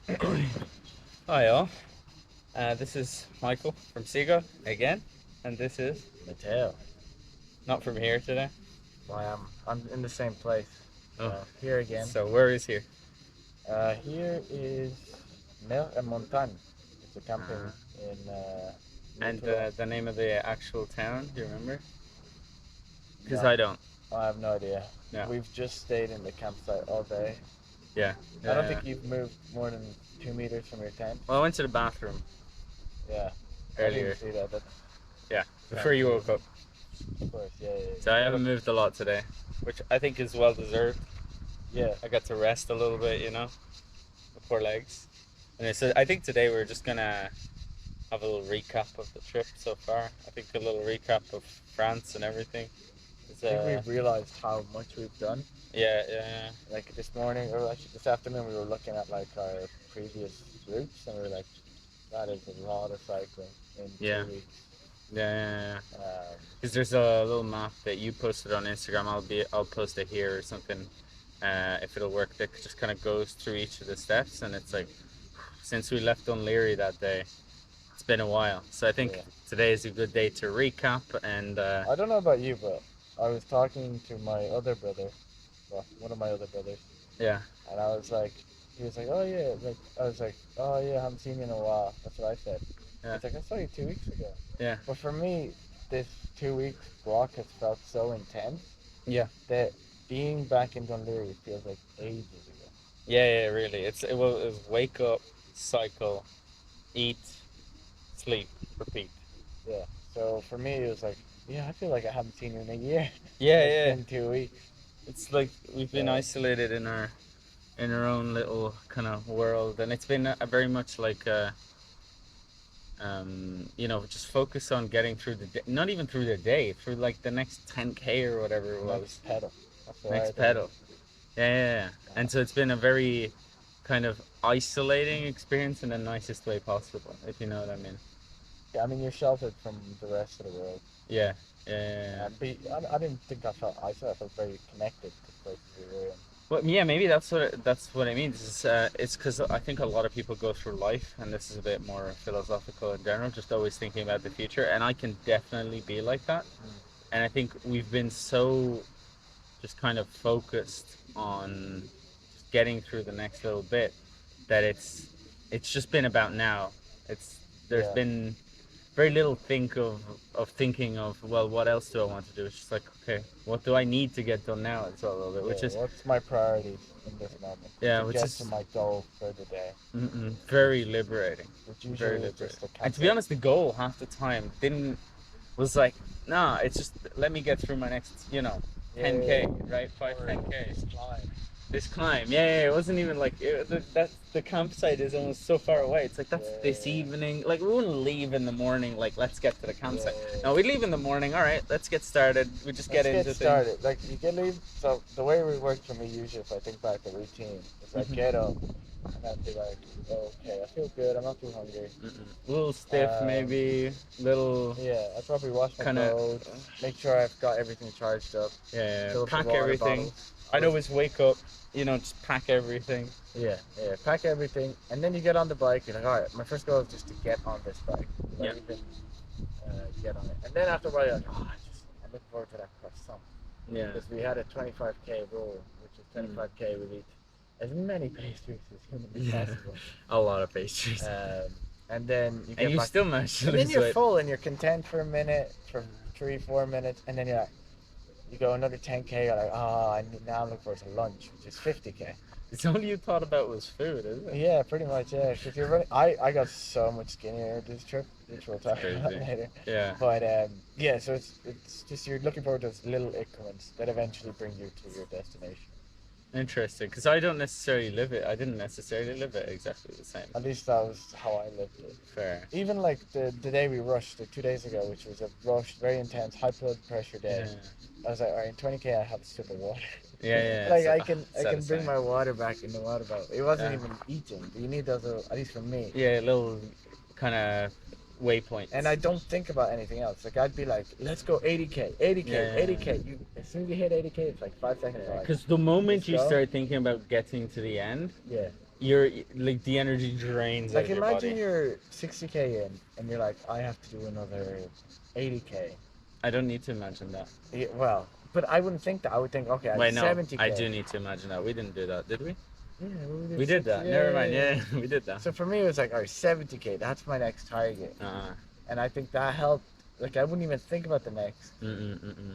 Hi all, this is Michael from Seagull again, and this is Mateo. not from here today. Why I'm in the same place. Oh, Here again. so where is here? Here is Mer et Montagne. It's a camping Uh, in and Litoral. the name of the actual town, do you remember? Because No, I don't. I have no idea. No. We've just stayed in the campsite all day. Yeah. I don't Yeah. think you've moved more than 2 meters from your tent. Well, I went to the bathroom Yeah. I earlier. didn't see that. That's, Yeah, before you woke up. of course, yeah. So I haven't moved a lot today, which I think is well deserved. Yeah. I got to rest a little bit, the poor legs. And so I think today we're just gonna have a little recap of the trip so far. I think a little recap of France and everything. It's, I think we've realized how much we've done. yeah. Like this morning, or actually this afternoon, we were looking at like our previous routes, and we were like, that is a lot of cycling in Yeah. 2 weeks. Yeah. Um, Because there's a little map that you posted on Instagram. I'll post it here or something, if it'll work. That just kind of goes through each of the steps, and it's like since we left Dunleary that day, it's been a while. So I think Yeah. today is a good day to recap and. I don't know about you, but I was talking to my other brother, well, one of my other brothers, Yeah. and I was like, he was like, oh yeah, like I was like, oh yeah, I haven't seen you in a while. That's what I said. Yeah. It's like I saw you 2 weeks ago. Yeah. But for me, this 2 week block has felt so intense. Yeah. That being back in Dunleary feels like ages ago. Yeah, really. It was wake up, cycle, eat, sleep, repeat. Yeah. So for me, it was like, yeah, I feel like I haven't seen you in a year. Yeah, It's been 2 weeks. It's like we've been isolated in our own little kind of world, and it's been a very much like just focus on getting through the day, not even through the day, through like the next 10K or whatever it was. Next pedal. That's what Next I pedal. Yeah. And so it's been a very kind of isolating experience in the nicest way possible, if you know what I mean. Yeah, I mean, you're sheltered from the rest of the world. Yeah. But I didn't think I felt isolated. I felt very connected to the places we were in. Well, yeah, maybe that's what I mean. It's because I think a lot of people go through life, and this is a bit more philosophical in general, just always thinking about the future, and I can definitely be like that. And I think we've been so just kind of focused on just getting through the next little bit that it's just been about now. There's been very little thinking of, well, what else do I want to do? It's just like, okay, what do I need to get done now? It's all a little bit, which is what's my priorities in this moment? Yeah, to which get is to my goal for the day. very liberating. Which usually Very is liberating. just a And to be honest, the goal half the time was like, nah, it's just let me get through my next, 10K, right? 10K. This climb, it wasn't even like the campsite is almost so far away. It's like that's this evening. Like we wouldn't leave in the morning. Like let's get to the campsite. No, we leave in the morning. All right, let's get started. We just get into started. things. Like you can leave. So the way it worked for me usually, if I think back the routine, is I get up and I'd be like, okay, I feel good. I'm not too hungry. A little stiff, maybe. Little. Yeah, I probably wash my clothes. Make sure I've got everything charged up. Yeah. Pack everything. I'd always wake up, just pack everything. Yeah, pack everything, and then you get on the bike. You're like, all right, my first goal is just to get on this bike. Not even get on it. And then after a while, you're like, I'm looking forward to that croissant. Yeah. Because we had a 25K rule, which is 25K. We'll eat as many pastries as humanly possible. A lot of pastries. And then you get back, still managed to lose weight. And then you're full, and you're content for a minute, for 3-4 minutes, and then you're like, you go another 10K, you're like, now I'm looking forward to lunch, which is 50K. It's all you thought about was food, isn't it? Yeah, pretty much, yeah. Because you're running, I got so much skinnier this trip, which we'll talk about later. Yeah. But, so it's just you're looking forward to those little increments that eventually bring you to your destination. Interesting, because I didn't necessarily live it exactly the same. At least that was how I lived it. Fair. Even like the day we rushed, 2 days ago, which was a rushed, very intense, high blood pressure day. I was like, all right, in 20K, I have a sip of water. Like I can bring my water back in the water bottle. It wasn't even eating. But you need those, at least for me. Yeah, little kind of waypoints. And I don't think about anything else. Like I'd be like, let's go 80K. As soon as you hit 80K, it's like 5 seconds. Because the moment you start thinking about getting to the end, you're like the energy drains out Like of your imagine body. you're 60K in and you're like, I have to do another 80K. I don't need to imagine that. Yeah, well, but I wouldn't think that. I would think, okay, I Wait, have no, 70K. I do need to imagine that. We didn't do that, did we? Yeah, we did that. Yeah, Never mind. Yeah, we did that. So for me, it was like, all right, 70K. That's my next target. And I think that helped. Like I wouldn't even think about the next.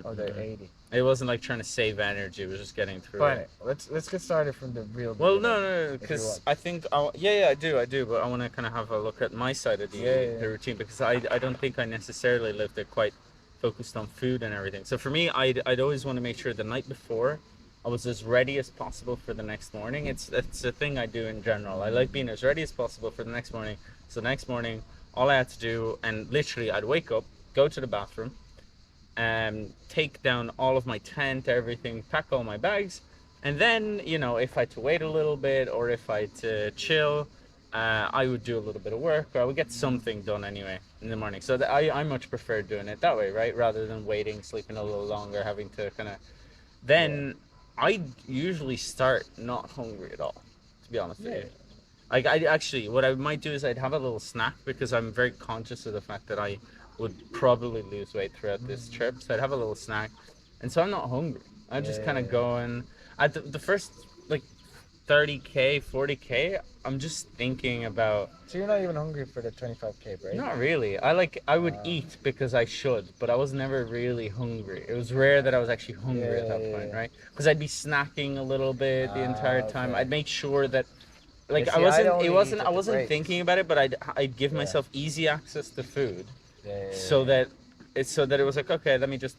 Or the 80. It wasn't like trying to save energy. It was just getting through Fine. it. Let's get started from the real. Well, no, because I think I do, but I want to kind of have a look at my side of the routine, because I don't think I necessarily lived it quite focused on food and everything. So for me, I'd always want to make sure the night before I was as ready as possible for the next morning. It's a thing I do in general. I like being as ready as possible for the next morning. So the next morning, all I had to do, and literally I'd wake up, go to the bathroom, take down all of my tent, everything, pack all my bags, and then, you know, if I had to wait a little bit or if I had to chill, I would do a little bit of work, or I would get something done anyway in the morning. So I much prefer doing it that way, right? Rather than waiting, sleeping a little longer, having to kind of... Then I usually start not hungry at all, to be honest with you. Like, I actually, what I might do is I'd have a little snack, because I'm very conscious of the fact that I would probably lose weight throughout this trip. So I'd have a little snack, and so I'm not hungry. I'm just kind of going at the first like 30K, 40K. I'm just thinking about. So you're not even hungry for the 25K break? Not really. I would eat because I should, but I was never really hungry. It was rare that I was actually hungry at that point, right? Because I'd be snacking a little bit the entire time. I'd make sure that. Like, see, I wasn't thinking about it, but I'd give myself easy access to food, so that it was like, okay, let me just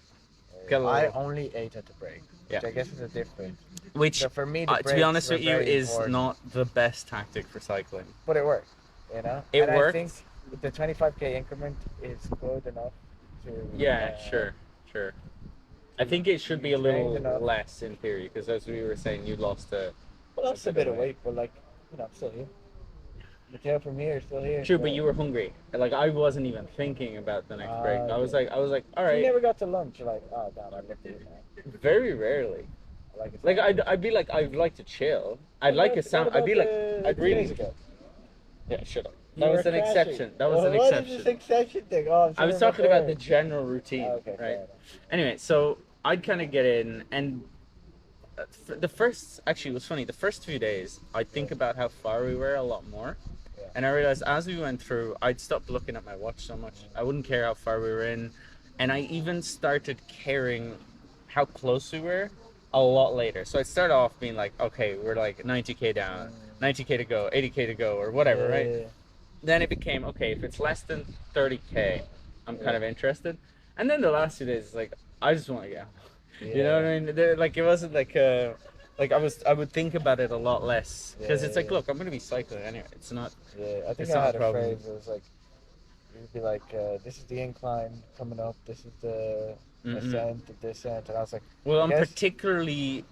get a little. I only ate at the break, which I guess is a difference. Which, so for me, to be honest with you, is important. not the best tactic for cycling. But it worked, you know. It worked. I think the 25K increment is good enough to. Yeah, sure. I think it should be a little less in theory, because as we were saying, you lost a. Well, that's a bit of weight, but like. I'm still here. The tail from here is still here. True, but you were hungry. Like, I wasn't even thinking about the next break. I was like, all right. You never got to lunch. You're like, oh damn, I'd like to eat now. Very rarely. Like I'd be like, I'd like to chill. I'd like a sandwich. I'd be like, I'd really. Yeah, shut up. That was an exception. That was an exception. What is this exception thing? Oh, I was talking about the general routine, right? Anyway, so I'd kind of get in, and the first, actually, it was funny. The first few days, I'd think about how far we were a lot more, and I realized as we went through, I'd stopped looking at my watch so much. I wouldn't care how far we were in, and I even started caring how close we were a lot later. So I'd start off being like, okay, we're like 90K down, 90K to go, 80K to go, or whatever, right? Then it became, okay, if it's less than 30K, I'm kind of interested. And then the last 2 days, it's like, I just want to get out. You know what I mean? Like, it wasn't like I would think about it a lot less, because it's like, look, I'm gonna be cycling anyway. It's not. Yeah, I think I had a phrase. It was like, you'd be like, this is the incline coming up. This is the ascent, the descent, and I was like, well, on particularly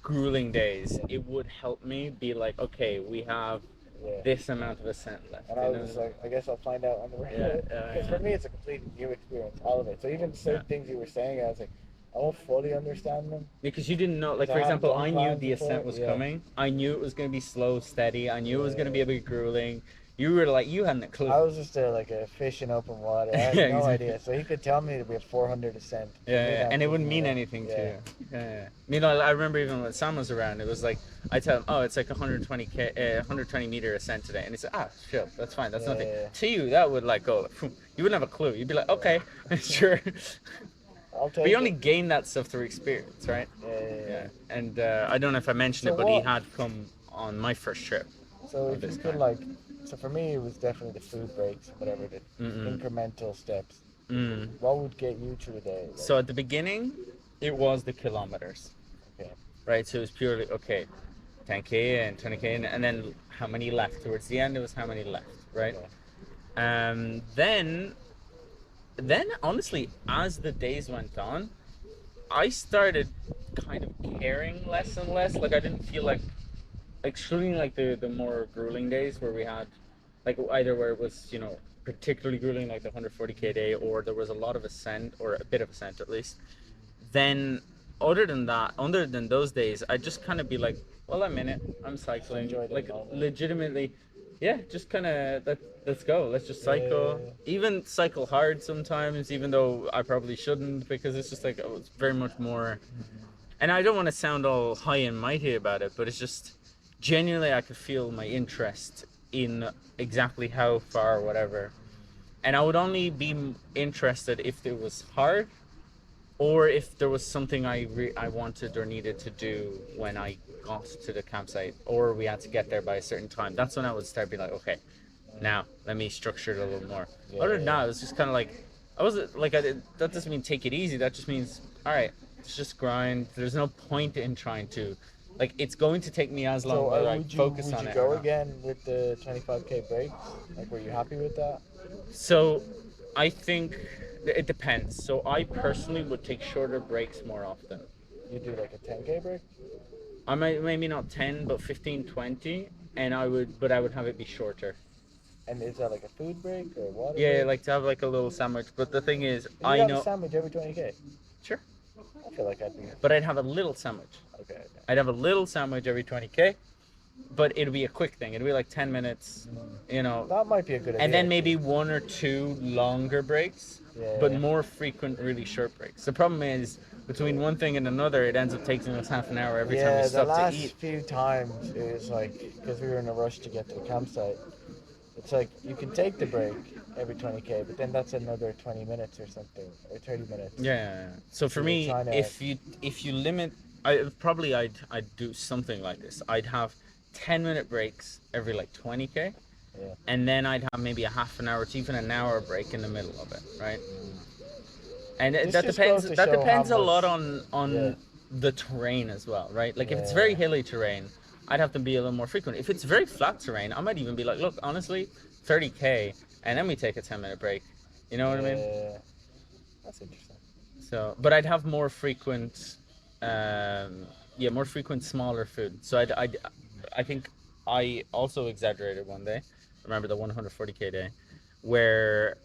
grueling days, it would help me be like, okay, we have this amount of ascent left. And I was just like, I guess I'll find out on the way. Because for me, it's a completely new experience, all of it. So even certain things you were saying, I was like, I won't fully understand them. Because you didn't know, like, for example, I knew the ascent was coming. I knew it was going to be slow, steady. I knew it was going to be a bit grueling. You were like, you hadn't a clue. I was just like a fish in open water. I had no idea. So he could tell me we had 400 ascent. And it wouldn't mean anything to you. You know, I remember even when Sam was around, it was like, I tell him, oh, it's like 120 meter ascent today. And he said, sure, that's fine. That's nothing. To you, that would like go, you wouldn't have a clue. You'd be like, okay, sure. But you only gain that stuff through experience, right? And I don't know if I mentioned it, but he had come on my first trip. So if you could like, so for me it was definitely the food breaks, whatever, the incremental steps. What would get you through the day? Like? So at the beginning, it was the kilometers. Okay. Right, so it was purely, okay, 10K and 20K, and then how many left. Towards the end, it was how many left, right? Okay. Then honestly, as the days went on, I started kind of caring less and less. Like, I didn't feel like, excluding like the more grueling days where we had, like, either where it was, you know, particularly grueling, like the 140K day, or there was a lot of ascent, or a bit of ascent at least. Then other than those days, I'd just kind of be like, Well, I'm in it. I'm cycling. Enjoy the Like moment. legitimately, yeah. Just kind of let's go. Let's just cycle. Yeah. Even cycle hard sometimes, even though I probably shouldn't, because it's just like it's very much more. And I don't want to sound all high and mighty about it, but it's just genuinely I could feel my interest in exactly how far, or whatever. And I would only be interested if it was hard, or if there was something I wanted or needed to do when I got to the campsite, or we had to get there by a certain time. That's when I would start being like, okay, now let me structure it a little more. Yeah, Other than yeah. that, it was just kind of like I wasn't like that doesn't mean take it easy. That just means all right, it's just grind. There's no point in trying to like it's going to take me as long So whether I would you focus on it go or not. again with the 25K breaks? Like, were you happy with that? So I think it depends. So I personally would take shorter breaks more often. You do like a 10K break? I might maybe not 10 but 15, 20, and I would have it be shorter. And is that like a food break or a water Yeah, break? like to have like a little sandwich. But the thing is, You'd I have a know sandwich every 20K. sure, I feel like I'd be. but I'd have a little sandwich. Okay. I'd have a little sandwich every 20K, but it'd be a quick thing. It'd be like 10 minutes, you know. That might be a good idea. And then maybe one or two longer breaks, Yeah. but more frequent, really short breaks. The problem is between one thing and another, it ends up taking us half an hour every time we the stop last to eat. few times it was like because we were in a rush to get to the campsite. It's like you can take the break every 20K, but then that's another 20 minutes or something, or 30 minutes. Yeah. So for So you're me, trying to- if you limit, I'd do something like this. I'd have 10-minute breaks every like 20K, Yeah. and then I'd have maybe a half an hour to even an hour break in the middle of it, right? And This that just depends. goes to That show depends how a lot much- on Yeah. the terrain as well, right? Like if it's Yeah. very hilly terrain, I'd have to be a little more frequent. If it's very flat terrain, I might even be like, look, honestly, 30K, and then we take a 10-minute break. You know what I mean? Yeah. That's interesting. So, but I'd have more frequent, more frequent smaller food. So I think I also exaggerated one day. Remember the 140K day, where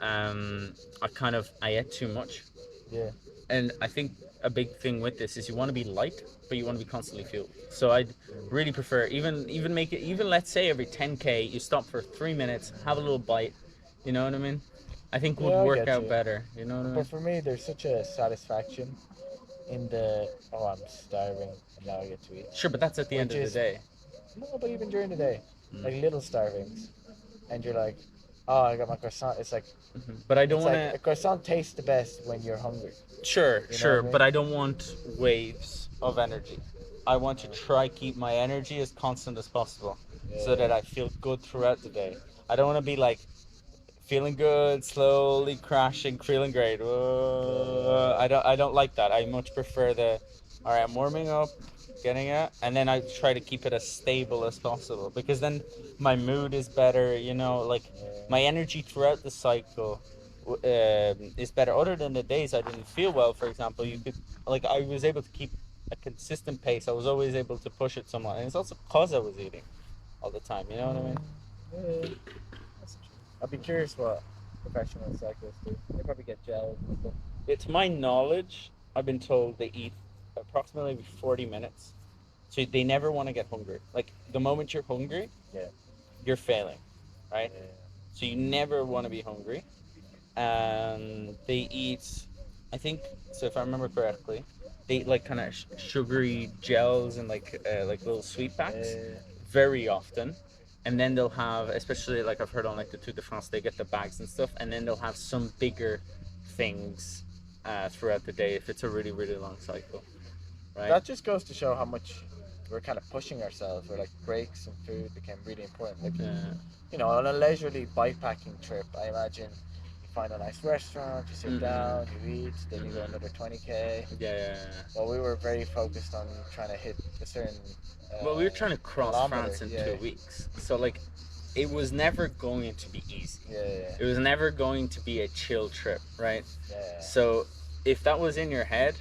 I ate too much. Yeah. And I think a big thing with this is you want to be light, but you want to be constantly fueled. So I'd really prefer even make it even let's say every 10K you stop for 3 minutes, have a little bite. You know what I mean? I think would Yeah, I work get out you. better. You know what I mean? But for me, there's such a satisfaction in the I'm starving and now I get to eat. Sure, but that's at the end Which of the is- day. No, but even during the day, Mm. like little starvings, and you're like, oh, I got my croissant. It's like But I don't it's want like a croissant tastes the best when you're hungry. Sure, know sure, what I mean? but I don't want waves of energy. I want to try keep my energy as constant as possible, so that I feel good throughout the day. I don't want to be like feeling good, slowly crashing, feeling great. Whoa. I don't like that. I much prefer the, all right, I'm warming up, getting it, and then I try to keep it as stable as possible because then my mood is better. You know, like my energy throughout the cycle is better. Other than the days I didn't feel well, for example, you could like I was able to keep a consistent pace. I was always able to push it somewhat, and it's also because I was eating all the time. You know what I mean? Yeah, that's true. I'd be curious what professional cyclists do. They probably get gels and stuff. To my knowledge, I've been told they eat approximately 40 minutes. So they never want to get hungry. Like the moment you're hungry, Yeah. you're failing, right? Yeah. So you never want to be hungry. And they eat, I think, so if I remember correctly, they eat like kind of sugary gels and like little sweet packs very often. And then they'll have, especially like I've heard on like the Tour de France, they get the bags and stuff, and then they'll have some bigger things throughout the day if it's a really, really long cycle, right? That just goes to show how much we're kind of pushing ourselves. Where like breaks and food became really important. Like you know, on a leisurely bikepacking trip, I imagine you find a nice restaurant, you sit down, you eat, then you go another 20K. Yeah. Well, we were very focused on trying to hit a certain. Well, we were trying to cross kilometer, France in yeah. 2 weeks, so like, it was never going to be easy. Yeah. It was never going to be a chill trip, right? Yeah. So, if that was in your head,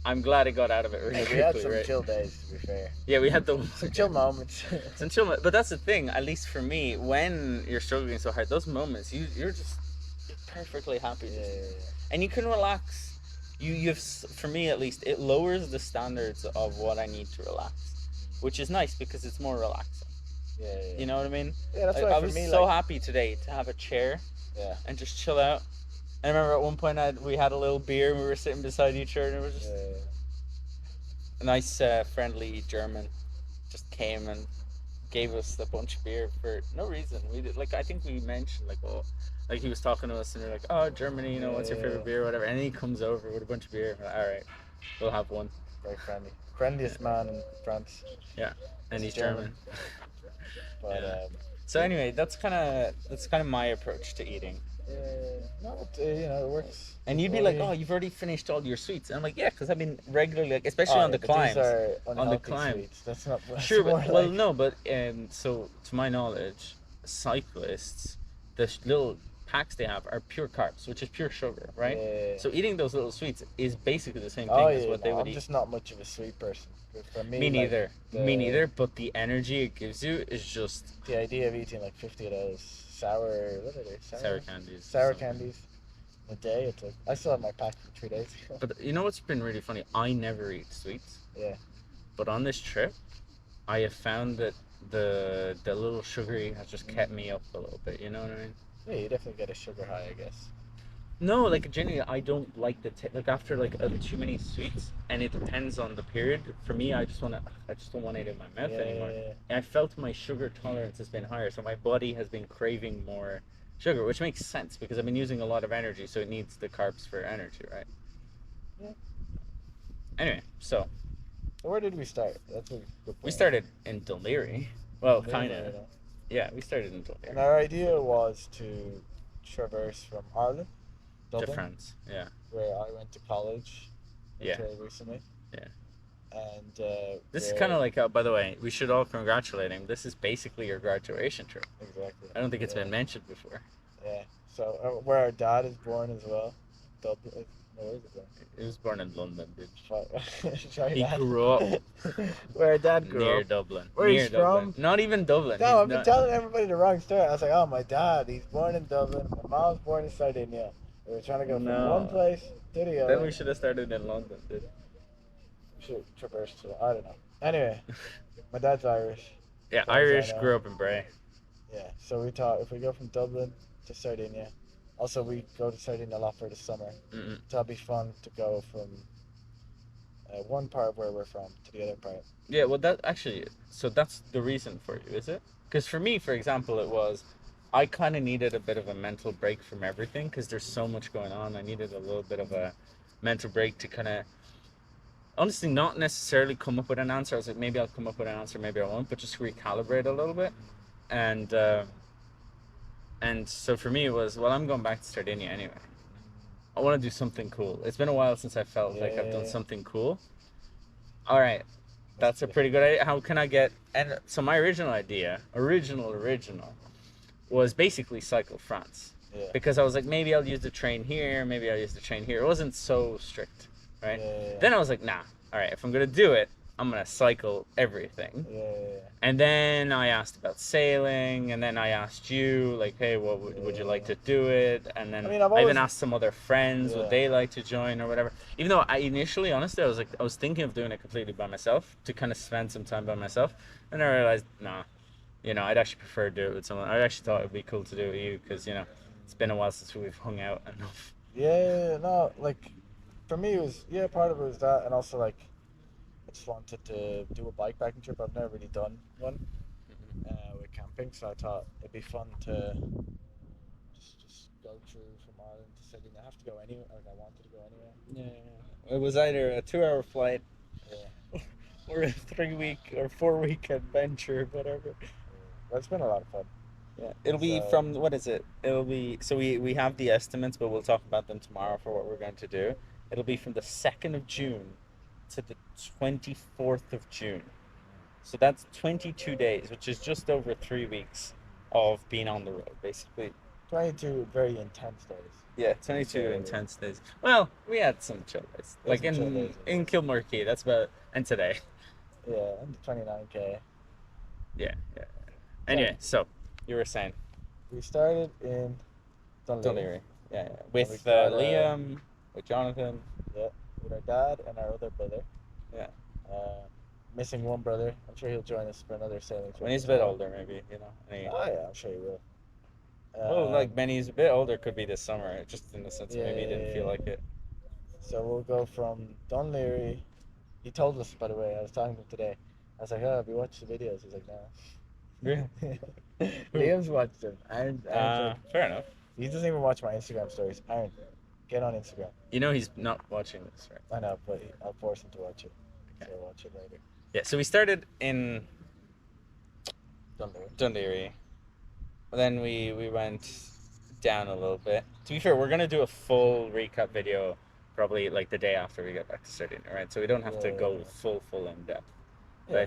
I'm glad it got out of it really Yeah, quickly, we had some right? chill days, to be fair. Yeah, we had the Some chill moments. some chill, but that's the thing. At least for me, when you're struggling so hard, those moments you're perfectly happy, and you can relax. You've for me at least, it lowers the standards of what I need to relax. which is nice because it's more relaxing. Yeah. You know what I mean? Yeah, that's why I for was me, so like, happy today to have a chair. Yeah. And just chill out. I remember at one point we had a little beer and we were sitting beside each other and it was just a nice friendly German just came and gave us a bunch of beer for no reason. We did, like, I think we mentioned like, oh, like he was talking to us and we are like, oh, Germany, you know, what's your favorite beer or whatever, and he comes over with a bunch of beer. We're like, all right, we'll have one. Very friendliest man in France. Yeah, and he's German. But so anyway, that's kind of my approach to eating. No, it works. And you'd be like, oh, you've already finished all your sweets. And I'm like, yeah, because I've been regularly, like, especially on the climbs. These are unhealthy sweets. That's not sure, but, well, no, but so to my knowledge, cyclists, the little packs they have are pure carbs, which is pure sugar, right? Yeah. So eating those little sweets is basically the same thing as what they would eat. I'm just not much of a sweet person. For me neither. Me neither. But the energy it gives you is just the idea of eating like 50 of those sour candies. Sour candies a day. It's like I still have my pack from 3 days ago. But you know what's been really funny? I never eat sweets. Yeah. But on this trip, I have found that the little sugary has just kept me up a little bit. You know what I mean? Yeah, you definitely get a sugar high, I guess. No, like generally, I don't like like after like too many sweets, and it depends on the period. For me, I just don't want it in my mouth anymore. Yeah. And I felt my sugar tolerance has been higher, so my body has been craving more sugar, which makes sense because I've been using a lot of energy, so it needs the carbs for energy, right? Yeah. Anyway, so where did we start? That's a good point. We started in Loire. Well, kind of. Yeah, we started in Loire. And our idea was to traverse from Ireland to France, yeah. Where I went to college recently. Yeah. And this is kind of like, by the way, we should all congratulate him. This is basically your graduation trip. Exactly. I don't think it's been mentioned before. Yeah. So where our dad is born as well. Dublin. Where is it born? He was born in London, dude. He grew up where our dad grew near up. Dublin. Where near he's Dublin. from? Not even Dublin. No, I've been telling everybody the wrong story. I was like, oh, my dad, he's born in Dublin. My mom's born in Sardinia. We were trying to go from one place to the other. Then we should have started in London, dude. We should traverse to, I don't know. Anyway, my dad's Irish. Yeah, Irish, grew up in Bray. Yeah, so we thought if we go from Dublin to Sardinia, also we go to Sardinia a lot for the summer. That'll be fun to go from one part where we're from to the other part. Yeah, well, so that's the reason for you, is it? Because for me, for example, it was, I kind of needed a bit of a mental break from everything because there's so much going on. I needed a little bit of a mental break to kind of, honestly, not necessarily come up with an answer. I was like, maybe I'll come up with an answer, maybe I won't, but just recalibrate a little bit. And so for me, it was, well, I'm going back to Sardinia anyway. I want to do something cool. It's been a while since I felt like I've done something cool. All right. That's a pretty good idea. How can I get... And so my original idea, original, was basically cycle France. Yeah. Because I was like, maybe I'll use the train here, maybe I'll use the train here. It wasn't so strict, right? Yeah. Then I was like, nah, all right, if I'm going to do it, I'm going to cycle everything. Yeah. And then I asked about sailing, and then I asked you, like, hey, what would you like to do it? And then I even asked some other friends, would they like to join or whatever. Even though I initially, honestly, I was thinking of doing it completely by myself, to kind of spend some time by myself. And I realized, nah, I'd actually prefer to do it with someone. I actually thought it would be cool to do it with you, because, it's been a while since we've hung out enough. Yeah, no, like, for me, it was, part of it was that, and also, like, I just wanted to do a bikepacking trip. I've never really done one with camping, so I thought it'd be fun to just go through from Ireland to Sydney. I have to go anywhere. Like, I wanted to go anywhere. Yeah. It was either a 2-hour flight or a 3-week or 4-week adventure, whatever. Well, it's been a lot of fun. Yeah, it'll be from, what is it? It'll be, so we have the estimates, but we'll talk about them tomorrow for what we're going to do. It'll be from the 2nd of June to the 24th of June. So that's 22 days, which is just over 3 weeks of being on the road, basically. 22 very intense days. Yeah, 22 intense days. Well, we had some chill days. Like in Kilmarkey, that's about, and today. Yeah, and 29K. Yeah. Anyway, so, you were saying? We started in Loire. Yeah. With Liam, with Jonathan. Yeah, with our dad and our other brother. Yeah. missing one brother. I'm sure he'll join us for another sailing trip. When he's a bit older, maybe, you know. Oh yeah, I'm sure he will. Well, like when he's a bit older, could be this summer. Just in the sense Yeah, maybe he didn't feel like it. So we'll go from Dunleary. He told us, by the way. I was talking to him today. I was like, "Oh, have you watched the videos?" He's like, "No." Really? Liam's watched them. Aaron's like, fair enough. he doesn't even watch my Instagram stories. Aaron, get on Instagram. You know he's not watching this, right? I know, but I'll force him to watch it. Okay. So I'll watch it later. Yeah, so we started in Dunleary. Dunleary. Then we went down a little bit. To be fair, we're gonna do a full recap video probably like the day after we get back to Sardinia, right? So we don't have to go full in depth. Yeah.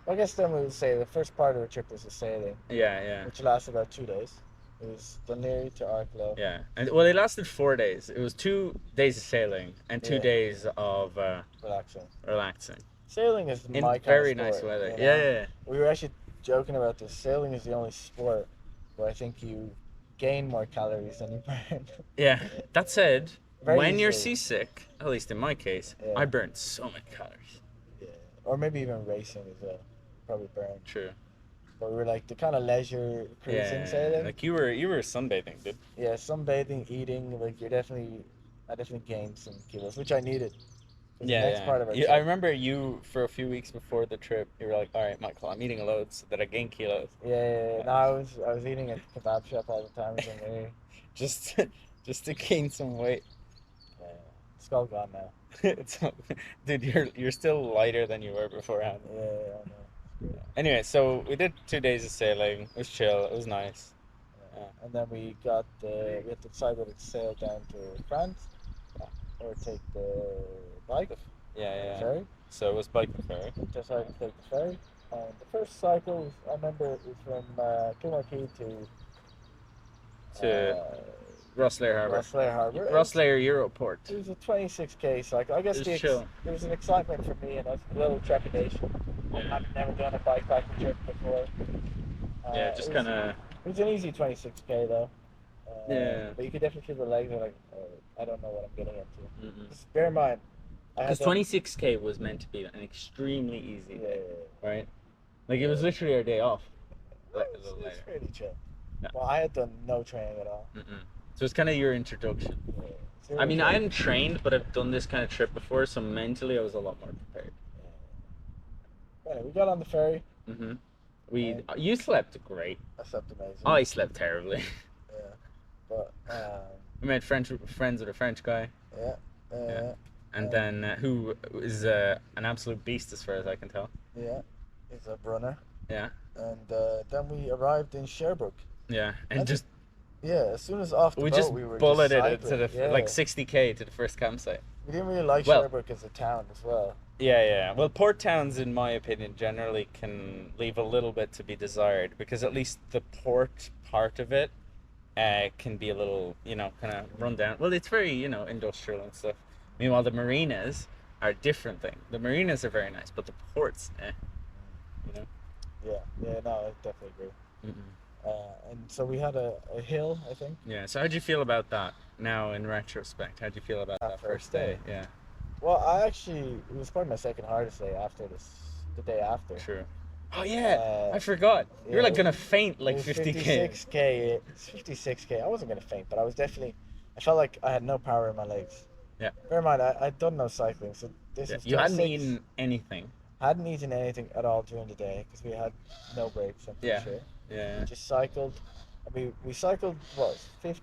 I guess then we would say the first part of the trip was the sailing. Yeah. Which lasted about 2 days. It was Dunleary to Arklow. Yeah, and well, it lasted 4 days. It was 2 days of sailing and 2 days of relaxing. Sailing is in my very kind of nice sport, weather. You know? Yeah. We were actually joking about this. Sailing is the only sport where I think you gain more calories than you burn. Yeah. That said, when easily. you're seasick, at least in my case, I burned so many calories. Yeah. Or maybe even racing as well. Probably burn. True. But we were like the kind of leisure cruising sailing. Like you were sunbathing, dude. Yeah, sunbathing, eating. Like I definitely gained some kilos, which I needed. Part of our trip. I remember you for a few weeks before the trip. You were like, "All right, Michael, I'm eating loads so that I gain kilos." Yeah. No, I was eating at the kebab shop all the time. just to gain some weight. Yeah. It's all gone now. Dude, you're still lighter than you were beforehand. Yeah, I know. Anyway, so we did 2 days of sailing. It was chill. It was nice. Yeah. And then we had to decide whether to sail down to France or take the bike. Ferry. So it was bike and ferry. Decided to take the ferry. And the first cycle, I remember, was from Kilmarquee to Rosslare Harbour. Rosslare Europort. It was a 26k cycle. I guess chill. There was an excitement for me and a little trepidation. I've never done a bikepacking trip before. Just kind of. It was an easy 26k though. But you could definitely feel the legs are like, I don't know what I'm getting into. Just bear in mind. Because 26k was meant to be an extremely easy day, right? Like it was literally our day off. It's pretty chill. Yeah. Well, I had done no training at all. So it's kind of your introduction. Yeah. I mean, I hadn't trained, but I've done this kind of trip before, so mentally I was a lot more prepared. Yeah. Anyway, we got on the ferry. You slept great. I slept amazing. I slept terribly. Yeah, but we made friends with a French guy. Yeah. And then who is an absolute beast as far as I can tell. Yeah, he's a runner. Yeah. And then we arrived in Sherbrooke. Yeah, and just. Yeah, as soon as off the boat, we were bulleted it to the like 60k to the first campsite. We didn't really like Sherbrooke as a town as well. Yeah. Well, port towns, in my opinion, generally can leave a little bit to be desired because at least the port part of it can be a little, kind of run down. Well, it's very, industrial and stuff. Meanwhile, the marinas are a different thing. The marinas are very nice, but the ports, Yeah, no, I definitely agree. And so we had a hill, I think. Yeah, so how'd you feel about that now in retrospect? How'd you feel about that first day? Yeah. Well, it was probably my second hardest day after the day after. True. Oh yeah, I forgot. You were like gonna faint like 50k. 56k. It's 56k. I wasn't gonna faint, but I felt like I had no power in my legs. Yeah. Bear in mind, I'd done no cycling, so this is. You hadn't eaten anything. Hadn't eaten anything at all during the day because we had no breaks. I'm pretty sure. Yeah. We just cycled. We cycled 40k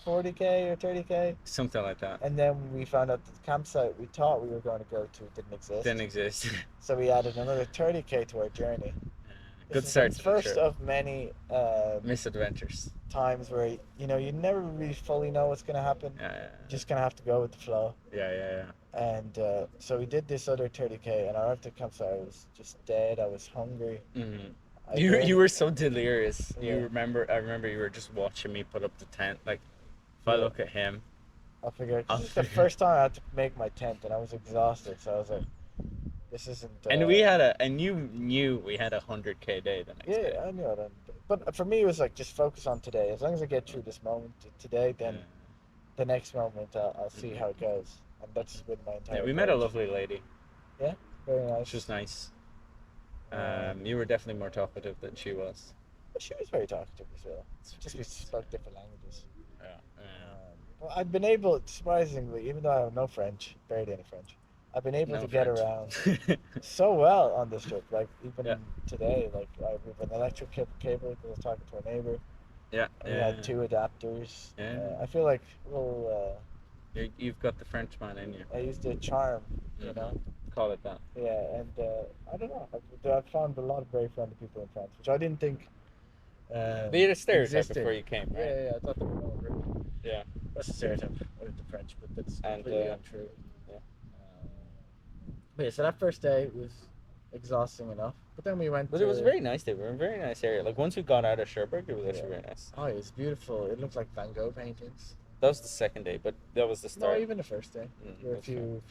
or 30k. Something like that. And then we found out that the campsite we thought we were going to go to didn't exist. So we added another 30k to our journey. Good start. First of many misadventures. Times where you never really fully know what's gonna happen. Yeah. You're just gonna have to go with the flow. Yeah. And so we did this other 30k, and I arrived at the campsite. I was just dead. I was hungry. You were so delirious. I remember you were just watching me put up the tent. Like, if I look at him, I'll figure out. This is the first time I had to make my tent, and I was exhausted. So I was like, "This isn't." And you knew we had 100k day the next day. Yeah, I knew it. But for me, it was like just focus on today. As long as I get through this moment today, then the next moment I'll see how it goes. And that's been my entire. Yeah, we met a lovely lady. Yeah. Very nice. Which was nice. You were definitely more talkative than she was. She was very talkative as well. Just we spoke different languages. Yeah. Well, I've been able, surprisingly, even though I have no French, barely any French, I've been able to get around so well on this trip. Like even today, like I have an electric cable because I was talking to a neighbor. Yeah. We had 2 adapters. Yeah. I feel like you've got the Frenchman in you. I used the charm, you know. Call it that. Yeah, and I don't know. I've found a lot of very friendly people in France, which I didn't think. They had a stereotype existed. before you came, right? Yeah, I thought they were all rude. Yeah. That's a stereotype with the French, but that's completely untrue. Yeah. But yeah, so that first day was exhausting enough. But then we went. But it was a very nice day. We were in a very nice area. Like once we got out of Cherbourg, it was actually very nice. Oh, it was beautiful. It looked like Van Gogh paintings. That was the second day, but that was the start. No, even the first day. There were a few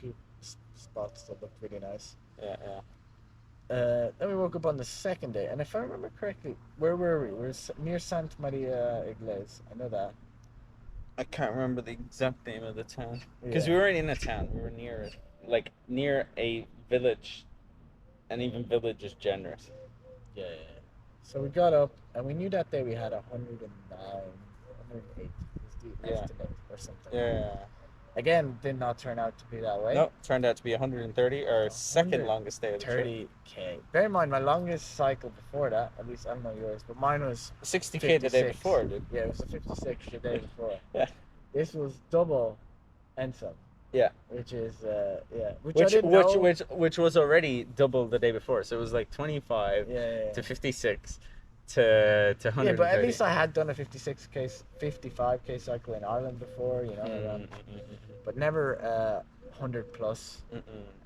spots that looked really nice. Yeah. Then we woke up on the second day, and if I remember correctly, where were we? We were near Santa Maria Iglesia. I know that. I can't remember the exact name of the town because we weren't in a town. We were near near a village, and even village is generous. Yeah. So we got up, and we knew that day we had 109, 108 was the estimate or something. Yeah. Again, did not turn out to be that way. No, turned out to be 130, our second longest day of the trip. 30k. Bear in mind, my longest cycle before that, at least I don't know yours, but mine was 60k 56. the day before, dude. Yeah, it was a 56 the day before. Yeah. This was double and some. Yeah. Which is which was already double the day before, so it was like 25 to 56 to 130. Yeah, but at least I had done a 55k cycle in Ireland before, you know, but never 100 plus,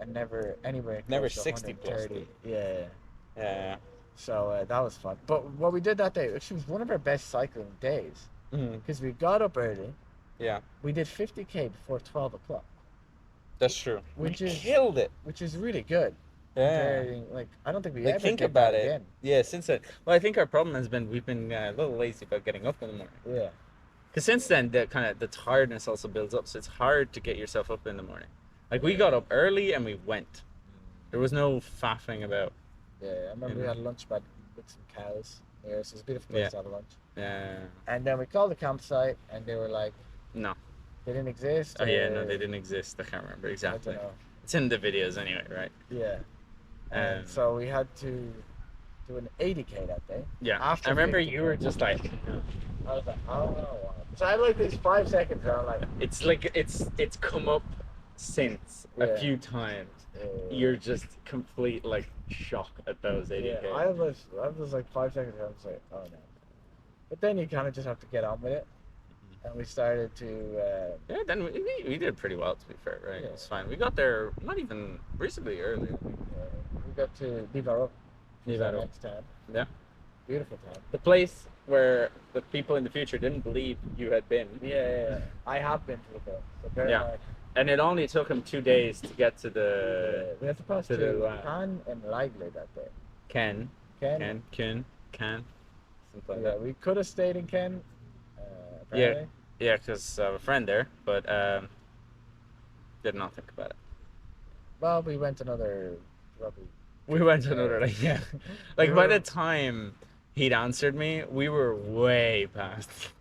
and never anywhere. Never 60 plus. Yeah. So that was fun. But what we did that day actually was one of our best cycling days because we got up early. Yeah. We did 50k before 12 o'clock. That's true. Which is killed it. Which is really good. Yeah. Like I don't think we ever think did about that it again. Yeah, since then. Well, I think our problem has been we've been a little lazy about getting up in the morning. Yeah. Because since then the tiredness also builds up, so it's hard to get yourself up in the morning. Like we got up early and we went. There was no faffing about. Yeah, I remember we had a lunch with some cows here, so it was a beautiful place to have a lunch. Yeah. And then we called the campsite, and they were like, no. They didn't exist? Oh, yeah, no, they didn't exist. I can't remember exactly. I don't know. It's in the videos anyway, right? Yeah. And so we had to do an 80k that day. Yeah. I remember you were just like... I was like, oh. So I had like these 5 seconds where I'm like... It's come up since a few times. You're just complete like shock at those 80k. Yeah, I was like 5 seconds where I was like, oh no. But then you kind of just have to get on with it. And we started to... then we did pretty well, to be fair, right? It was fine. We got there not even reasonably early. We got to Loire. Next town. Yeah. Beautiful town. The place where the people in the future didn't believe you had been. Yeah. I have been to Loire. So very nice. And it only took him 2 days to get to the... we had to pass to Cannes and Ligle that day. Cannes. Something like that. We could have stayed in Cannes. Yeah, because I have a friend there, but did not think about it. Well, we went another like by the time he'd answered me, we were way past.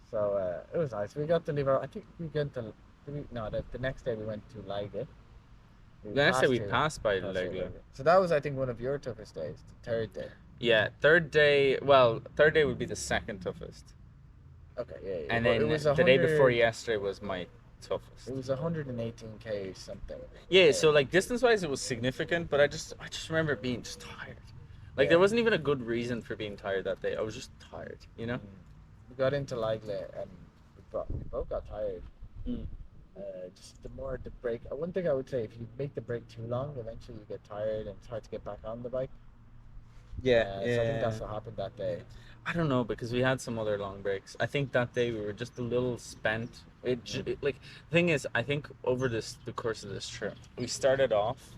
So it was nice. We got to Loire. I think we went to... the next day we went to Ligue. The next day we passed by Ligue. So that was, I think, one of your toughest days, the third day. Yeah, third day would be the second toughest. Okay, yeah. And then the day before yesterday was my toughest. It was 118k something. Yeah, so like distance-wise it was significant, but I just remember being just tired. Like there wasn't even a good reason for being tired that day. I was just tired, you know? We got into Ligle and we both got tired. Just the more the break. One thing I would say, if you make the break too long, eventually you get tired and it's hard to get back on the bike. So I think that's what happened that day. I don't know, because we had some other long breaks. I think that day we were just a little spent. The thing is, I think over the course of this trip, we started off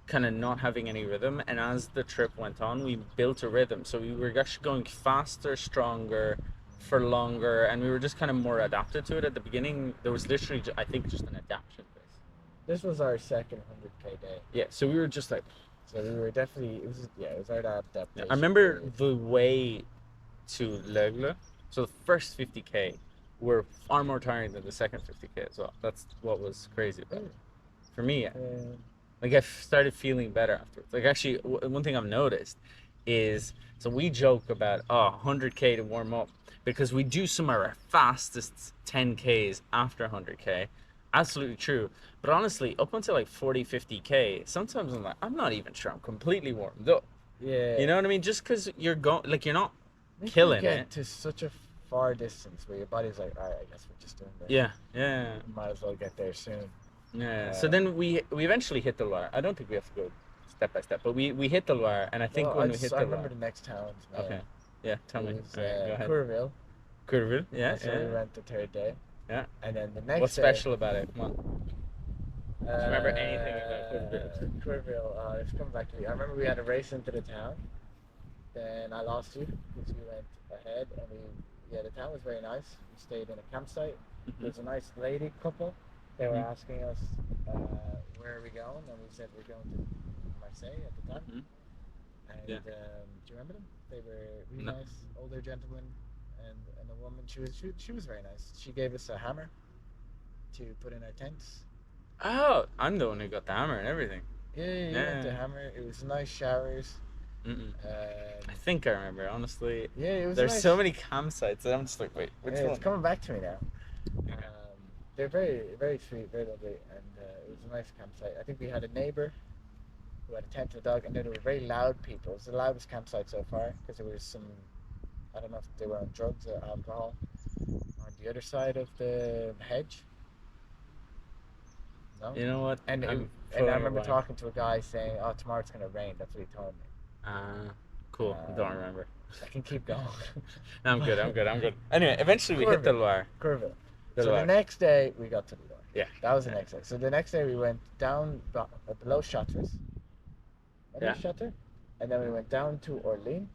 kind of not having any rhythm, and as the trip went on, we built a rhythm. So we were actually going faster, stronger, for longer, and we were just kind of more adapted to it. At the beginning, there was literally, I think, just an adaptation phase. This was our second 100K day. Yeah, so we were just like. So we were definitely, it was our adaptation. I remember the way to L'Aigle, so the first 50K were far more tiring than the second 50K as well. That's what was crazy about it. For me, yeah. Like I started feeling better afterwards. Like actually, one thing I've noticed is, so we joke about 100K to warm up because we do some of our fastest 10Ks after 100K. Absolutely true. But honestly, up until like 40, 50K, sometimes I'm like, I'm not even sure I'm completely warmed up. Yeah. You know what I mean? Just because you're going, like, you're not killing you get it to such a far distance where your body's like, all right, I guess we're just doing this. Yeah. Might as well get there soon. Yeah. So then we eventually hit the Loire. I don't think we have to go step by step, but we hit the Loire, and I think when we hit the Loire. I remember the next towns. Man. Okay. Yeah. Tell me. Was, go ahead. Courville. Courville. Yeah. So we went the third day. Yeah. And then the next. What's special about it? Come on. Do you remember anything about Courville? Courville. It's coming back to me. I remember we had a race into the town. Then I lost you because you went ahead, and the town was very nice. We stayed in a campsite. There was a nice lady couple. They were asking us, where are we going? And we said we're going to Marseille at the time. And do you remember them? They were really nice, older gentlemen, and a woman. She was very nice. She gave us a hammer to put in our tents. Oh, I'm the one who got the hammer and everything. Yeah. The hammer. It was nice showers. I think I remember, honestly. Yeah, it was. There's nice. so many campsites that I'm just like, wait, which one? It's coming back to me now. They're very, very sweet, very lovely, and it was a nice campsite. I think we had a neighbor who had a tent and a dog, and then there were very loud people. It was the loudest campsite so far because there was some, I don't know if they were on drugs or alcohol, on the other side of the hedge. No? You know what? And I remember talking to a guy saying, "Oh, tomorrow it's gonna rain." That's what he told me. Cool. I don't remember. I can keep going. No, I'm good. Anyway, eventually we hit the Loire. Courville. The next day we got to the Loire. Yeah. That was the next day. So the next day we went down below Chartres. Chartres? And then we went down to Orléans.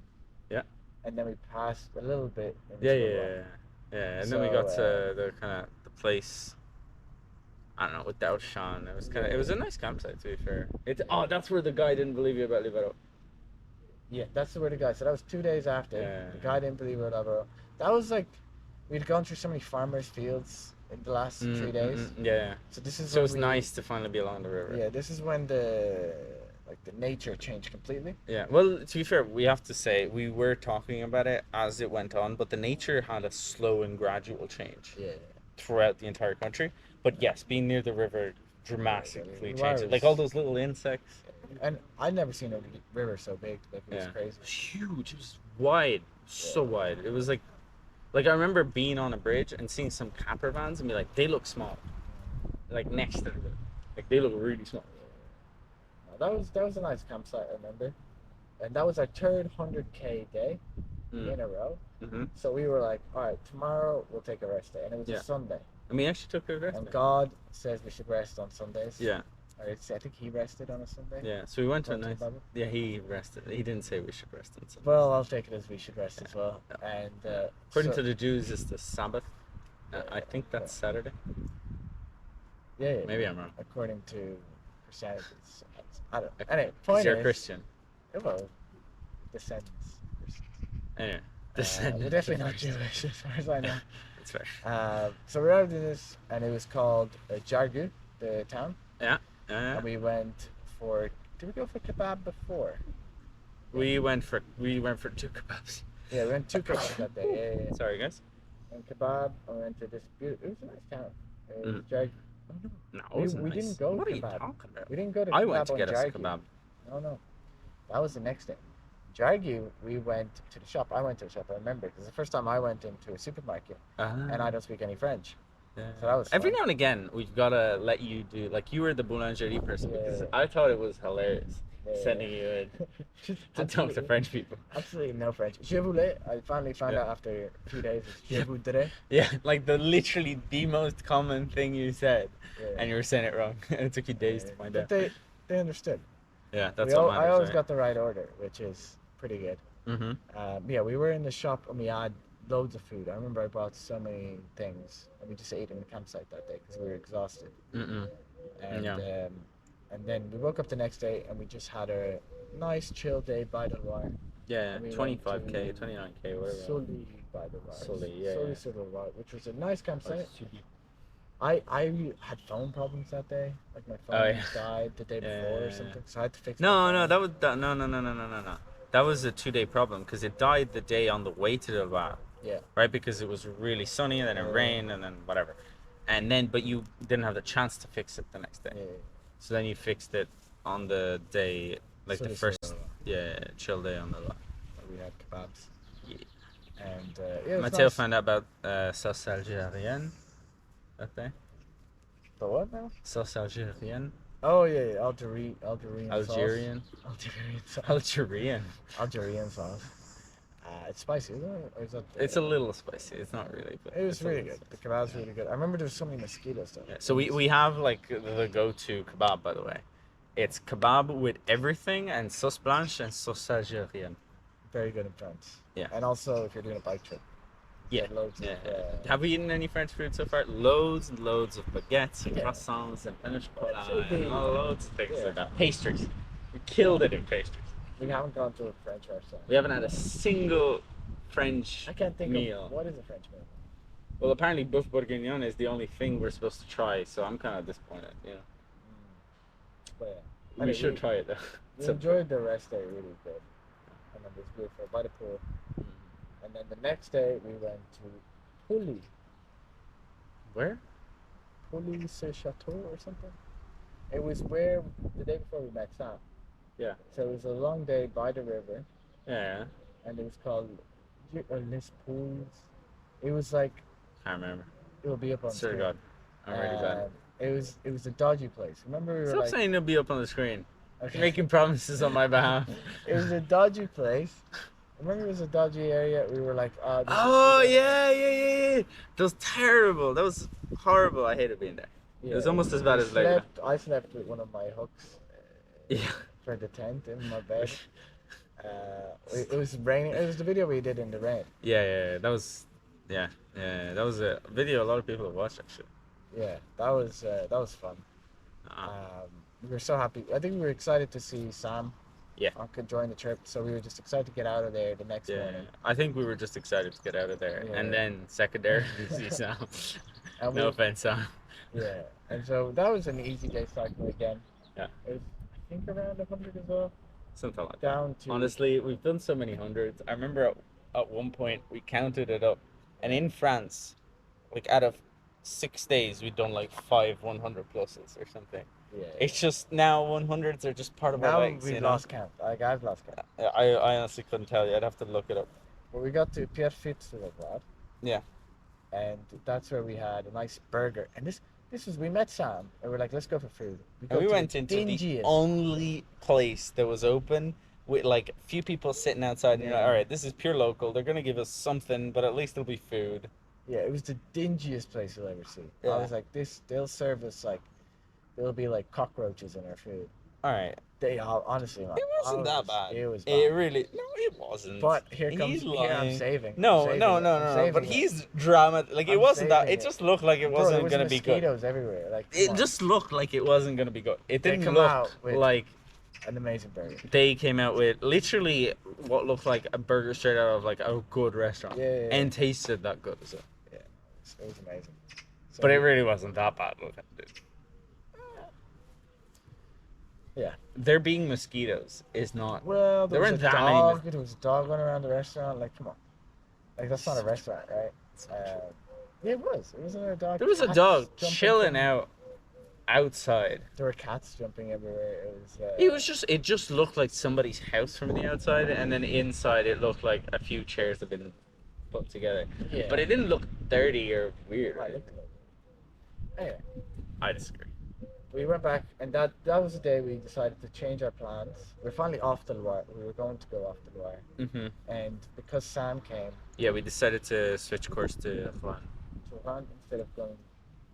Yeah. And then we passed a little bit. Yeah. And then we got to the kind of the place. I don't know, with Dauchan. It was a nice campsite, to be fair. That's where the guy didn't believe you about Libero. Yeah, that's where the guy. So that was 2 days after. Yeah. The guy didn't believe about Libero. That was like, we'd gone through so many farmers' fields in the last 3 days. Yeah. So this is. So it's nice to finally be along the river. Yeah, this is when the nature changed completely. Yeah. Well, to be fair, we have to say we were talking about it as it went on, but the nature had a slow and gradual change. Yeah. Throughout the entire country. But yes, being near the river dramatically changed it. Like all those little insects. And I'd never seen a river so big. Like it was crazy. It was huge. It was wide. So wide. It was like I remember being on a bridge and seeing some camper vans and be like, they look small. Like next to the river. Like they look really small. That was a nice campsite, I remember. And that was our third 100K day in a row. So we were like, all right, tomorrow we'll take a rest day. And it was a Sunday. And we actually took a rest And day. God says we should rest on Sundays. Yeah. I think he rested on a Sunday. Yeah, so we went to a nice... Yeah, he rested. He didn't say we should rest on Sunday. Well, I'll take it as we should rest as well. And according to the Jews, it's the Sabbath. I think that's Saturday. Yeah. Maybe I'm wrong. According to Christianity, I don't know. Anyway, point is... You're a Christian. Well, descendants. Anyway, we're definitely not Jewish as far as I know. That's fair. So we arrived in this, and it was called Jargu, the town. Yeah. And we went for... Did we go for kebab before? We went for 2 kebabs. Yeah, we went 2 kebabs that day. Yeah. Sorry, guys. And kebab, I went to this beautiful... It was a nice town. It was Jargu. No, it wasn't nice. Didn't go what to are you kebab. talking about? We didn't go to I kebab went to get us Jargu. kebab. No. That was the next day. Jargu, we went to the shop. I went to the shop, I remember, because the first time I went into a supermarket, and I don't speak any French. Yeah. So that was fun. Every now and again, we've got to let you do, like, you were the boulangerie person, because I thought it was hilarious sending you in to talk to French people. Absolutely no French. Je voulais, I finally found out after 2 days, it's je voudrais. Yeah, like literally the most common thing you said, and you were saying it wrong, and it took you days to find out. But they understood. Yeah, that's what matters. I always got the right order, which is pretty good. Mm-hmm. Yeah, we were in the shop and we had loads of food. I remember I bought so many things and we just ate in the campsite that day because we were exhausted. and and then we woke up the next day and we just had a nice chill day by the Loire. Yeah, 25k, 29k, whatever. Sully by the Loire. Sully, yeah. Sully sur the Loire, which was a nice campsite. I had phone problems that day. Like my phone died the day before or something, so I had to fix it. No, that was no. That was a 2-day problem because it died the day on the way to the Loire. Yeah. Right, because it was really sunny and then it rained and then whatever, and then but you didn't have the chance to fix it the next day. Yeah. So then you fixed it on the day, like the first chill day on the Loire. We had kebabs. Yeah. And Matteo found out about sauce algérienne that day. The what now? Sauce algérienne. Oh yeah, Algerian sauce. It's spicy, isn't it? Or is that, it's a little spicy. It's not really, but it was really good. The kebab's really good. I remember there was so many mosquitoes though. Yeah. So we have like the go-to kebab, by the way. It's kebab with everything and sauce blanche and sauce algérienne. Very good in France. Yeah. And also if you're doing a bike trip. Yeah. Have we eaten any French food so far? Loads and loads of baguettes and croissants and pain au chocolat and loads of things like that. Pastries. We killed it in pastries. We haven't gone to a French restaurant. We haven't had a single French meal. I can't think of what is a French meal. Well, apparently boeuf bourguignon is the only thing we're supposed to try, so I'm kind of disappointed, you know. But we should try it though. We enjoyed the rest day really good. And then it was beautiful by the pool. And then the next day we went to Pouilly. Where? Pouilly-sur-Château or something. It was where the day before we met Sam. Yeah. So it was a long day by the river. Yeah. And it was called Les Poules. It was like. Can't remember. It will be up on. Swear to God, I'm really bad. It was a dodgy place. Remember we were Stop saying it'll be up on the screen. Okay. You're making promises on my behalf. It was a dodgy place. Remember it was a dodgy area. We were like, yeah. That was terrible. That was horrible. I hated being there. Yeah, it was almost as bad as Leyla. I slept with one of my hooks. For the tent in my bed. It was raining. It was the video we did in the rain. That was a video a lot of people have watched actually. Yeah, that was fun. We were so happy. I think we were excited to see Sam. Yeah. Could join the trip, so we were just excited to get out of there the next morning. I think we were just excited to get out of there, and then secondarily see Sam. No offense, Sam. Yeah, and so that was an easy day cycle again. Yeah. It was, I think, around 100 as well. Something like that. Honestly, we've done so many hundreds. I remember at one point we counted it up, and in France, like out of 6 days, we'd done like 5 100 pluses or something. Yeah. It's just now 100s are just part of our legs. Now we've lost count. Like I've lost count. I honestly couldn't tell you. I'd have to look it up. Well, we got to Pierrefitte-sur-Loire. Yeah. And that's where we had a nice burger. And this was, we met Sam and we're like, let's go for food. We went into the only place that was open with like a few people sitting outside. And you're like, all right, this is pure local. They're gonna give us something, but at least it'll be food. Yeah, it was the dingiest place you'll ever see. Yeah. I was like, they'll serve us like. There'll be like cockroaches in our food. All right. They all, honestly, man. It wasn't that bad. It was bad. It really, no, it wasn't. But here I'm saving. No. But he's drama. Like it wasn't that. It just looked like it wasn't gonna be good. Mosquitoes everywhere. Like it just looked like it wasn't gonna be good. It didn't look like an amazing burger. They came out with literally what looked like a burger straight out of like a good restaurant. Yeah. And tasted that good as well. Yeah, it was amazing. So, but it really wasn't that bad looking. Yeah. There being mosquitoes is not. Well, there weren't that many. There was a dog running around the restaurant. Like, come on. Like, that's not a restaurant, right? Yeah, it was. It wasn't a dog. There was a dog chilling out outside. There were cats jumping everywhere. It just looked like somebody's house from the outside, and then inside it looked like a few chairs had been put together. Yeah. But it didn't look dirty or weird. Right? Anyway. I disagree. We went back, and that was the day we decided to change our plans. We're finally off the Loire. We were going to go off the Loire. Mm-hmm. And because Sam came... Yeah, we decided to switch course to Rouen. Instead of going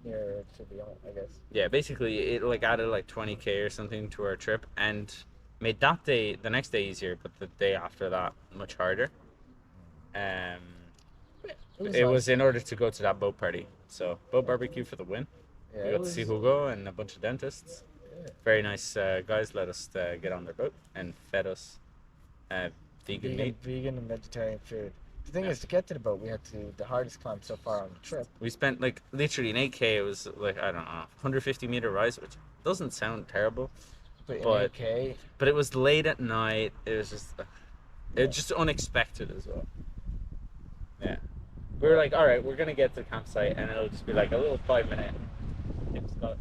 nearer to Lyon, I guess. Yeah, basically, it like added like 20k or something to our trip, and made that day, the next day easier, but the day after that much harder. It was in order to go to that boat party. So, boat barbecue for the win. Yeah, we got to see Hugo and a bunch of dentists. Yeah. Very nice guys let us get on their boat and fed us vegan meat. Vegan and vegetarian food. The thing is, to get to the boat, we had to the hardest climb so far on the trip. We spent like literally an 8K. It was like, I don't know, 150-meter rise, which doesn't sound terrible, but 8K. But it was late at night. It was just just unexpected as well. Yeah, we were like, all right, we're gonna get to the campsite, and it'll just be like a little 5 minute. It's got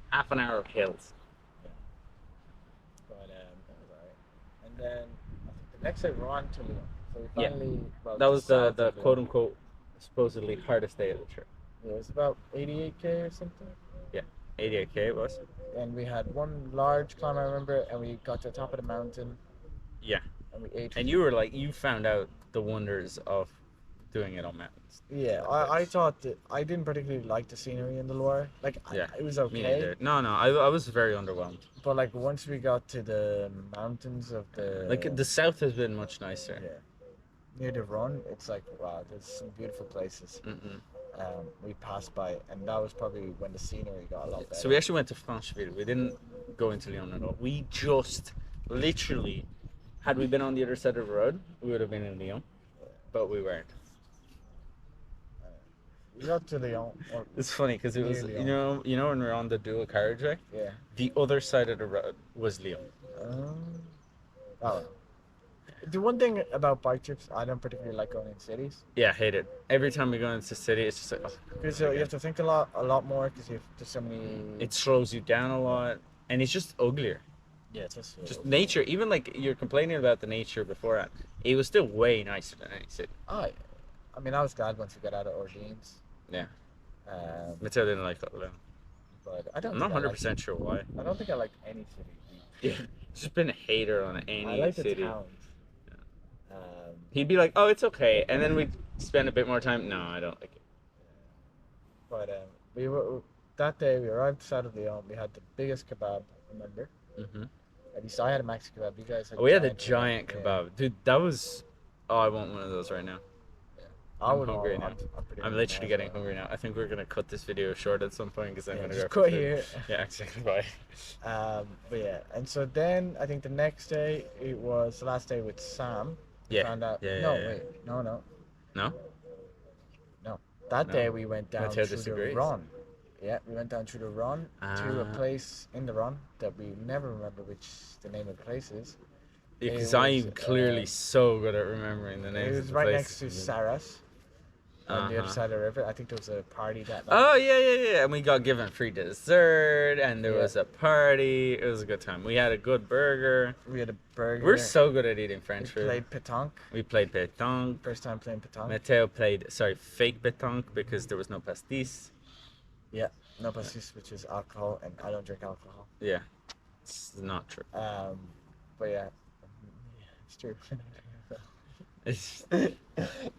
half an hour of hills. Yeah. But that was alright. And then I think the next day we're on to Lyon. So we finally. Well, that was the quote unquote supposedly hardest day of the trip. Yeah, it was about 88K or something. Yeah, 88K it was. And we had one large climb, I remember, and we got to the top of the mountain. Yeah. And we ate. And you were like, you found out the wonders of doing it on mountains. Yeah, I thought that I didn't particularly like the scenery in the Loire. Like, it was okay. Me neither. No, I was very underwhelmed. But like once we got to the mountains of the like the south has been much nicer. Yeah. Near the Rhone, it's like wow, there's some beautiful places. We passed by, and that was probably when the scenery got a lot better. So we actually went to Francheville. We didn't go into Lyon at all. We just literally, had we been on the other side of the road, we would have been in Lyon, but we weren't. We got to Lyon. It's funny because it was Lyon. you know when we were on the dual carriageway. Yeah. The other side of the road was Lyon. Oh. The one thing about bike trips, I don't particularly like going in cities. Yeah, I hate it. Every time we go into the city, it's just like... Because you have to think a lot more because there's so many... It slows you down a lot, and it's just uglier. Yeah, it's just nature. Even like you're complaining about the nature beforehand, it was still way nicer than any city. I mean, I was glad once we got out of Orleans. Yeah. Matteo didn't like Lyon. But I'm not 100% sure why. I don't think I liked any city. Yeah, just been a hater on any city. I like the towns. He'd be like, "Oh, it's okay," and then we'd spend a bit more time. No, I don't like it. But we were that day. We arrived south of Lyon. We had the biggest kebab. Remember? At least I had a maxi kebab. You guys had. We had a giant kebab, dude. That was. Oh, I want one of those right now. I'm hungry now. I'm literally getting hungry now. I think we're gonna cut this video short at some point because I'm gonna go. Cut here. Yeah, exactly. Bye. But yeah, and so then I think the next day it was the last day with Sam. Yeah. Found out. Wait. No. No. That day we went down through disagrees. the Rhone. Yeah, we went down through the Rhone to a place in the Rhone that we never remember which the name of the place is. Because I'm clearly so good at remembering the names. It was right next to Sarras. On the other side of the river. I think there was a party that night. Oh, yeah. And we got given free dessert, and there was a party. It was a good time. We had a good burger. We're so good at eating French food. We played pétanque. First time playing pétanque. Matteo played, fake pétanque because there was no pastis. Yeah, no pastis, which is alcohol, and I don't drink alcohol. Yeah, it's not true. But yeah, it's true.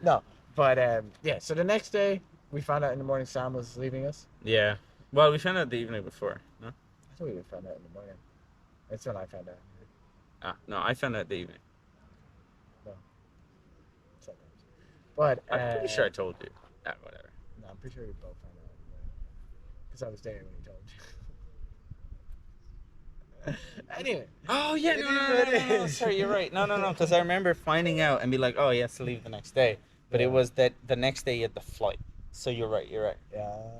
No. But yeah, so the next day we found out in the morning Sam was leaving us. Yeah. Well, we found out the evening before, no? I thought we found out in the morning. That's when I found out. No, I found out the evening. No. Sometimes. But I'm pretty sure I told you. Whatever. No, I'm pretty sure we both found out. Because I was there when he told you. Anyway. Oh, yeah, no. Sorry, you're right. No, because I remember finding out and be like, oh, he has to leave the next day. But it was that the next day he had the flight. So you're right. Yeah,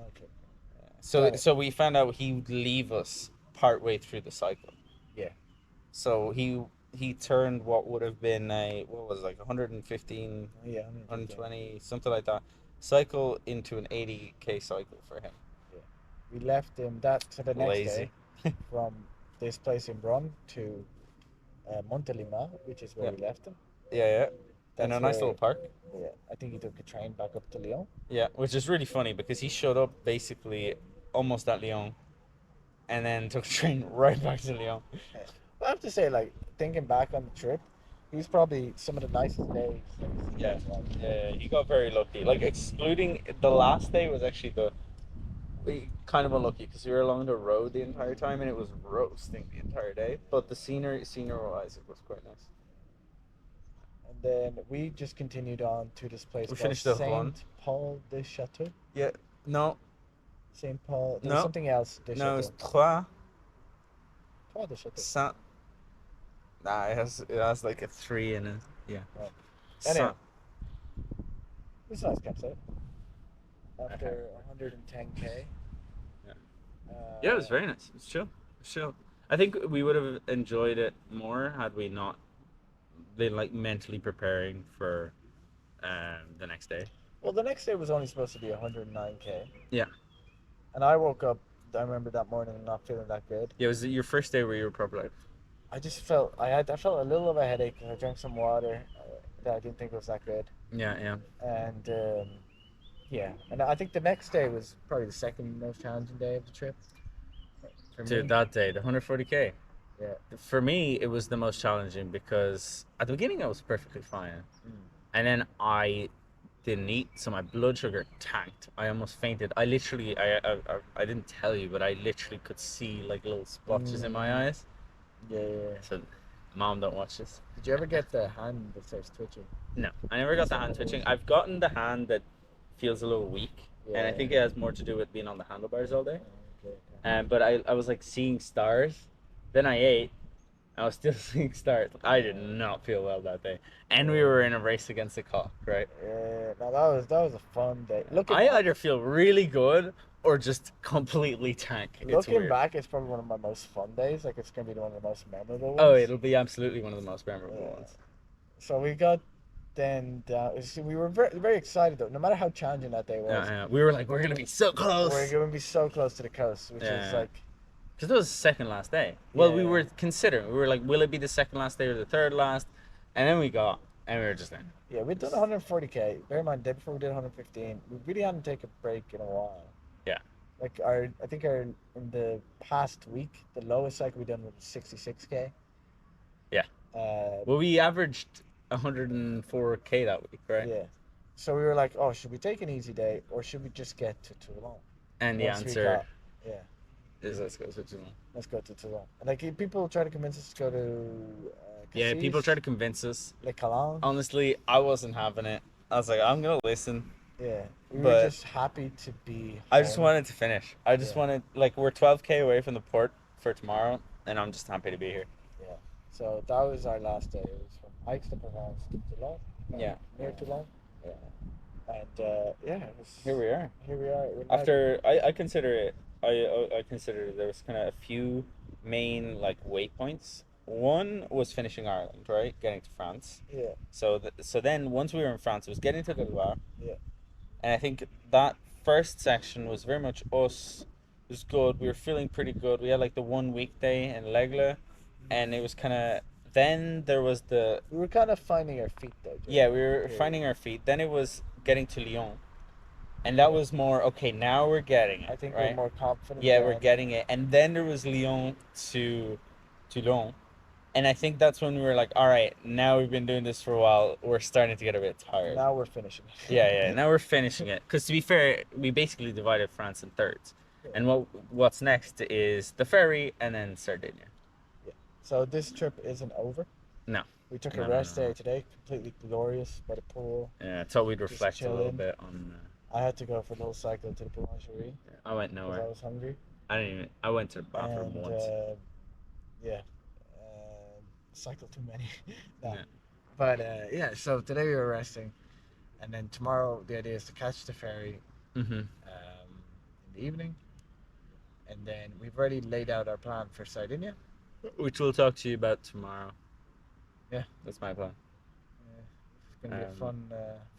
okay. So we found out he would leave us partway through the cycle. Yeah. So he turned what would have been what was it, like 115, 120, something like that, cycle into an 80K cycle for him. Yeah. We left him the next day from this place in Rhone to Montélimar, which is where we left him. Yeah. In a nice little park. Yeah, I think he took a train back up to Lyon. Yeah, which is really funny because he showed up basically almost at Lyon and then took a train right back to Lyon. I have to say, like, thinking back on the trip, he's probably some of the nicest days. Yeah, he got very lucky. Like, excluding the last day was actually kind of unlucky because we were along the road the entire time and it was roasting the entire day. But the scenery-wise, it was quite nice. Then we just continued on to this place. We finished the Saint Paul de Chateau. Yeah, no. St. Paul. There was No. something else. No, it's Trois. Trois de Château. Saint. Nah, it has like a 3 in it. Yeah. Right. Saint. Anyhow, this is a nice campsite. After 110k. Yeah. Yeah, it was very nice. It's chill. It's chill. I think we would have enjoyed it more had we not been like mentally preparing for the next day. Well, the next day was only supposed to be 109k. Yeah. And I woke up. I remember that morning not feeling that good. Yeah, was it your first day where you were proper like? I just felt I felt a little of a headache because I drank some water that I didn't think was that good. Yeah, yeah. And yeah, and I think the next day was probably the second most challenging day of the trip. Dude, that day, the 140k. Yeah. For me, it was the most challenging because at the beginning I was perfectly fine, and then I didn't eat, so my blood sugar tanked. I almost fainted. I literally, I didn't tell you, but I literally could see like little splotches in my eyes. Yeah. So, Mom, don't watch this. Did you ever get the hand that starts twitching? No, I never got the hand twitching. I've gotten the hand that feels a little weak, and I think it has more to do with being on the handlebars all day. Okay. But I was like seeing stars. Then I ate. I was still seeing stars. I did not feel well that day, and we were in a race against the clock, right? Yeah. No, that was a fun day. I either feel really good or just completely tank. Looking back, it's probably one of my most fun days. Like it's gonna be one of the most memorable ones. Oh, it'll be absolutely one of the most memorable ones. So we got then we were very, very excited though. No matter how challenging that day was, yeah. We were like, we're gonna be so close. We're gonna be so close to the coast, which is like. Because it was the second last day. Well, we were considering. We were like, will it be the second last day or the third last? And then we got, and we were just in. Yeah, we'd done 140k. Bear in mind, the day before we did 115. We really hadn't taken a break in a while. Yeah. Like I think in the past week, the lowest cycle we done was 66k. Yeah. Well, we averaged 104k that week, right? Yeah. So we were like, oh, should we take an easy day or should we just get to Toulon? And the answer, is let's go to Toulon. Let's go to Toulon. Like people try to convince us to go to. Yeah, people try to convince us. Les Calanques. Honestly, I wasn't having it. I was like, I'm gonna listen. Yeah, we were just happy to be home. I just wanted to finish. I just wanted, like, we're 12k away from the port for tomorrow, and I'm just happy to be here. Yeah. So that was our last day. It was from Aix-de-Provence to Toulon. Yeah. Near Toulon. Yeah. And it was. Here we are. Here we are. After I consider it. I consider there was kind of a few main like waypoints. One was finishing Ireland, right? Getting to France. Yeah. So then once we were in France, it was getting to the Loire. Yeah. And I think that first section was very much us. It was good. We were feeling pretty good. We had like the 1 weekday in L'Aigle, and it was kind of. Then there was the. We were kind of finding our feet though. Yeah, we were finding our feet. Then it was getting to Lyon. And that was more, okay, now we're getting it. I think right? we're more confident. Yeah, we're getting it. And then there was Lyon to Toulon. And I think that's when we were like, all right, now we've been doing this for a while. We're starting to get a bit tired. Now we're finishing it. Yeah, now we're finishing it. Because to be fair, we basically divided France in thirds. Yeah. And what's next is the ferry and then Sardinia. Yeah. So this trip isn't over. No. We took a rest day today, completely glorious by the pool. Yeah, I thought we'd reflect a little bit on... I had to go for a little cycle to the boulangerie. I went nowhere. I was hungry. I went to the bathroom once. Cycled too many. No. Yeah. But so today we were resting, and then tomorrow the idea is to catch the ferry in the evening, and then we've already laid out our plan for Sardinia, which we'll talk to you about tomorrow. Yeah, that's my plan. It's gonna be a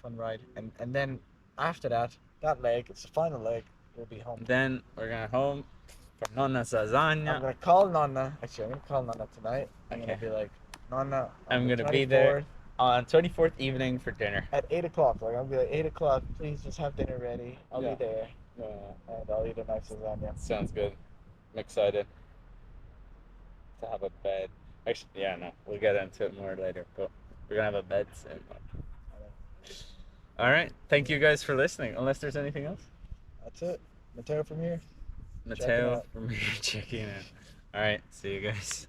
fun ride, and then after that leg, it's the final leg. We'll be home. Then we're going home for Nonna's lasagna. I'm gonna call Nonna. Actually, I'm gonna call Nonna tonight. I'm gonna be like, Nonna. I'm gonna be there on 24th evening for dinner at 8 o'clock. Like I'll be like 8 o'clock. Please just have dinner ready. I'll be there. And I'll eat a nice lasagna. Sounds good. I'm excited to have a bed. Actually, we'll get into it more later. But we're gonna have a bed soon. All right. Thank you guys for listening. Unless there's anything else. That's it. Mateo from here. Mateo from here checking in. All right. See you guys.